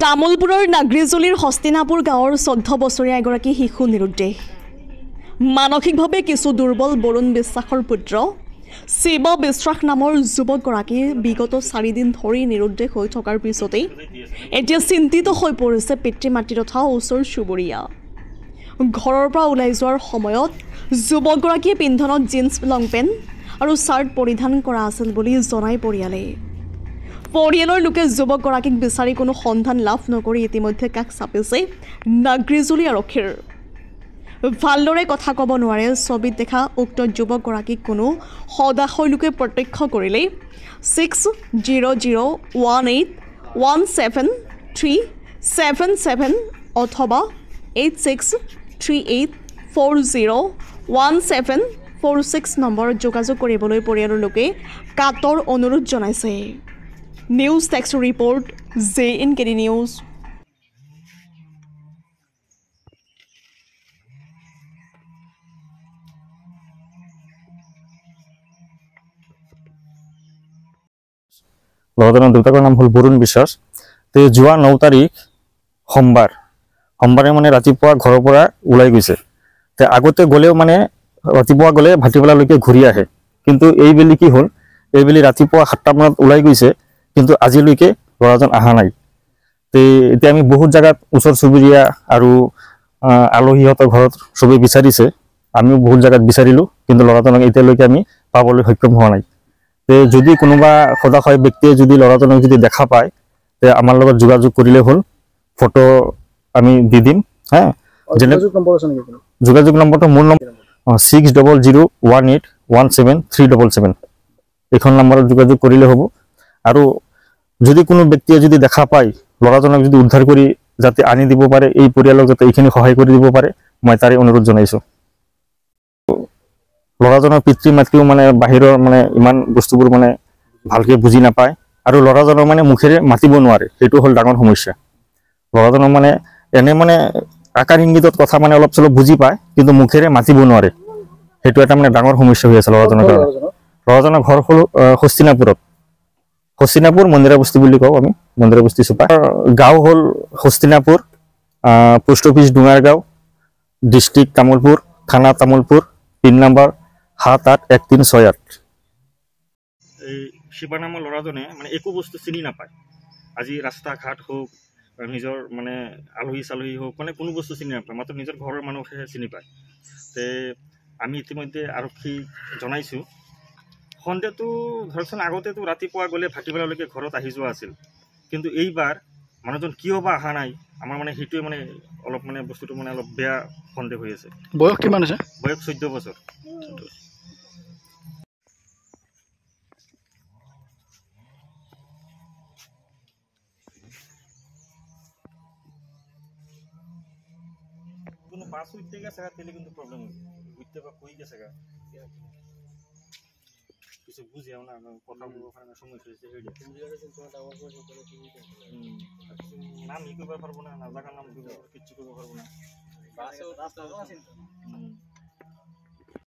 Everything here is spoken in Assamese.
তামোলপুৰৰ নাগৰিজুলিৰ হস্তিনাপুৰ গাঁৱৰ 14 বছৰীয়া এগৰাকী শিশু নিৰুদ্দেশ। মানসিকভাৱে কিছু দুৰ্বল বৰুণ বিশ্বাসৰ পুত্ৰ শিৱ বিশ্বাস নামৰ যুৱকগৰাকী বিগত 4 দিন ধৰি নিৰুদ্দেশ হৈ থকাৰ পিছতেই এতিয়া চিন্তিত হৈ পৰিছে পিতৃ মাতৃ তথা ওচৰ চুবুৰীয়া। ঘৰৰ পৰা ওলাই যোৱাৰ সময়ত যুৱকগৰাকীয়ে পিন্ধনত জিন্স লং পেণ্ট আৰু চাৰ্ট পৰিধান কৰা আছিল বুলি জনাই পৰিয়ালে। পৰিয়ালৰ লোকে যুৱকগৰাকীক বিচাৰি কোনো সন্ধান লাভ নকৰি ইতিমধ্যে কাষ চাপিছে নাগৰিজুলি আৰক্ষীৰ। ভালদৰে কথা ক'ব নোৱাৰে ছবিত দেখা উক্ত যুৱকগৰাকীক কোনো সদাশয় লোকে প্ৰত্যক্ষ কৰিলে 6001817377 অথবা 8638401746 নম্বৰত যোগাযোগ কৰিবলৈ পৰিয়ালৰ লোকে কাতৰ অনুৰোধ জনাইছে। News text report JNKD news. ল'ৰাজনৰ দেউতাকৰ নাম হ'ল বৰুণ বিশ্বাস। তে যোৱা 9 তাৰিখ সোমবাৰে মানে ৰাতিপুৱা ঘৰৰ পৰা ওলাই গৈছে। তে আগতে গ'লেও মানে ৰাতিপুৱা গ'লে ভাটিবেলালৈকে ঘূৰি আহে, কিন্তু এইবেলি কি হ'ল, এইবেলি ৰাতিপুৱা 7টা মানত ওলাই গৈছে, কিন্তু আজিলৈকে ল'ৰাজন অহা নাই। তে এতিয়া আমি বহুত জেগাত ওচৰ চুবুৰীয়া আৰু আলহীহঁতৰ ঘৰত চবেই বিচাৰিছে, আমিও বহুত জেগাত বিচাৰিলোঁ, কিন্তু ল'ৰাজনক এতিয়ালৈকে আমি পাবলৈ সক্ষম হোৱা নাই। তে যদি কোনোবা সদাশয় ব্যক্তিয়ে যদি ল'ৰাজনক যদি দেখা পায়, তে আমাৰ লগত যোগাযোগ কৰিলে হ'ল, ফটো আমি দি দিম। হা, যোগাযোগ নম্বৰটো মোৰ নম্বৰ 6001817377। এইখন নম্বৰত যোগাযোগ কৰিলে হ'ব। আৰু যদি কোনো ব্যক্তিয়ে যদি দেখা পায়, ল'ৰাজনক যদি উদ্ধাৰ কৰি যাতে আনি দিব পাৰে, এই পৰিয়ালক যাতে এইখিনি সহায় কৰি দিব পাৰে, মই তাৰে অনুৰোধ জনাইছোঁ। ল'ৰাজনৰ পিতৃ মাতৃও মানে বাহিৰৰ মানে ইমান বস্তুবোৰ মানে ভালকৈ বুজি নাপায়, আৰু ল'ৰাজনৰ মানে মুখেৰে মাতিব নোৱাৰে, সেইটো হ'ল ডাঙৰ সমস্যা। ল'ৰাজনৰ মানে এনে মানে আকাৰ ইংগিতত কথা মানে অলপ চলপ বুজি পায়, কিন্তু মুখেৰে মাতিব নোৱাৰে, সেইটো এটা মানে ডাঙৰ সমস্যা হৈ আছে ল'ৰাজনৰ কাৰণে। ল'ৰাজনৰ ঘৰ হ'ল হস্তিনাপুৰ মন্দিৰা বস্তি বুলি কওঁ আমি, মন্দিৰা বস্তি চুপা। গাঁও হ'ল Hastinapur, post office Dungargaon, district Tamulpur, থানা তামোলপুৰ, পিন নম্বৰ 781368। এই শিৱা নামৰ ল'ৰাজনে মানে একো বস্তু চিনি নাপায়। আজি ৰাস্তা ঘাট হওক, নিজৰ মানে আলহী চালহী হওক, মানে কোনো বস্তু চিনি নাপায়, মাত্ৰ নিজৰ ঘৰৰ মানুহে চিনি পায়। তে আমি ইতিমধ্যে আৰক্ষী জনাইছোঁ। সন্দেহটো ধৰকচোন, আগতেতো ৰাতিপুৱা গ'লে ভাটিবেলালৈকে ঘৰত আহি যোৱা আছিল, কিন্তু এইবাৰ মানুহজন কিয় বা অহা নাই, আমাৰ মানে সেইটোৱে মানে অলপ মানে বস্তুটো মানে অলপ বেয়া সন্দেহ হৈ আছে। বয়স কিমান আছে? বয়স 14 বছৰ। কোনো বাস উঠতে গেছে তাহলে কিন্তু প্রবলেম হবে, উঠতে বা কই গেছে গা কিছু বুঝেও না, কথা বলবো ওখানে সমস্যা হয়েছে। নাম ই করতে পারবো না, জায়গার নাম কিচ্ছু করতে পারবো না।